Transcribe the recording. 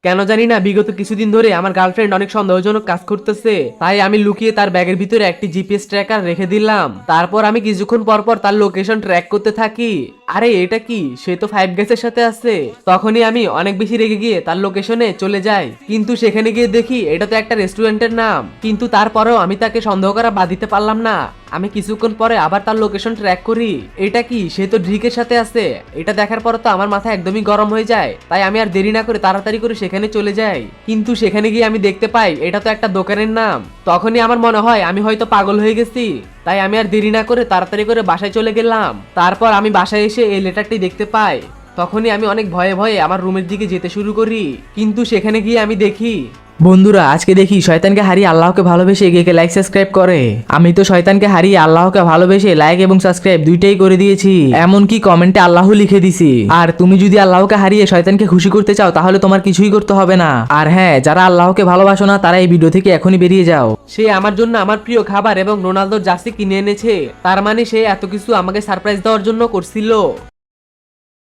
কেন জানি না বিগত কিছুদিন ধরে আমার গার্লফ্রেন্ড অনেক সন্দেহজনক কাজ করতেছে, তাই আমি লুকিয়ে তার ব্যাগের ভিতরে একটি জিপিএস ট্র্যাকার রেখে দিলাম। তারপর আমি কিছুক্ষণ পর পর তার লোকেশন ট্র্যাক করতে থাকি। আরে এটা কি, সে তো 5 গ্যাসের সাথে আছে। তখনই আমি অনেক বেশি রেগে গিয়ে তার লোকেশনে চলে যাই, কিন্তু সেখানে গিয়ে দেখি এটা তো একটা রেস্টুরেন্টের নাম। কিন্তু তারপরেও আমি তাকে সন্দেহ করা বাদ দিতে পারলাম না। আমি কিছুক্ষণ পরে আবার তার লোকেশন ট্র্যাক করি। এটা কি, সে তো ড্রিকের সাথে আছে। এটা দেখার পর তো আমার মাথা একদমই গরম হয়ে যায়, তাই আমি আর দেরি না করে তাড়াতাড়ি করে সেখানে চলে যাই। কিন্তু সেখানে গিয়ে আমি দেখতে পাই এটা তো একটা দোকানের নাম। তখনই আমার মনে হয় আমি হয়তো পাগল হয়ে গেছি, তাই আমি আর দেরি না করে তাড়াতাড়ি করে বাসায় চলে গেলাম। তারপর আমি বাসায় এসে এই লেটারটি দেখতে পাই। তখনই আমি অনেক ভয়ে ভয়ে আমার রুমের দিকে যেতে শুরু করি, কিন্তু সেখানে গিয়ে আমি দেখি বন্ধুরা আজকে দেখি শয়তানকে হারিয়ে আল্লাহকে ভালোবেসে এগিয়ে লাইক সাবস্ক্রাইব করে। আমি তো শয়তানকে হারিয়ে আল্লাহকে ভালোবেসে লাইক এবং সাবস্ক্রাইব দুইটাই করে দিয়েছি, এমনকি কমেন্টে আল্লাহ লিখে দিছি। আর তুমি যদি আল্লাহকে হারিয়ে শয়তানকে খুশি করতে চাও তাহলে তোমার কিছুই করতে হবে না। আর হ্যাঁ, যারা আল্লাহকে ভালোবাসো না তারা এই ভিডিও থেকে এখনই বেরিয়ে যাও। সে আমার জন্য আমার প্রিয় খাবার এবং রোনালদোর জার্সি কিনে এনেছে, তার মানে সে এত কিছু আমাকে সারপ্রাইজ দেওয়ার জন্য করছিল।